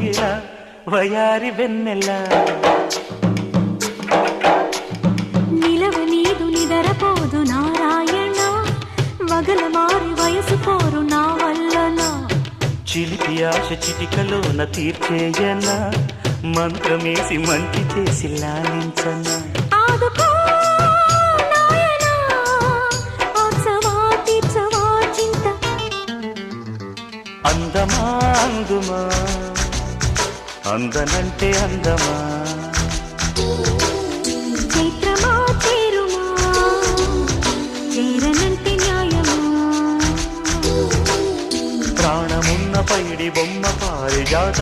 ఇలా వయారి వెన్నెల నిలవ నీదు నిదరపోదు నారాయణ వగల మారి వయసు పోరు నా వల్లన చిలిపి ఆశ చిటికలోన తీర్చేయన మంత్రమేసి మంచి చేసి లాలించన ఆదుకో నాయనా ఆచవా తీర్చవా చింత అందమా అందుమా అందనంటే అందమా చైత్రమా చేరుమా చేరనంటే న్యాయమా ప్రాణమున్న పైడి బొమ్మ పారిజాత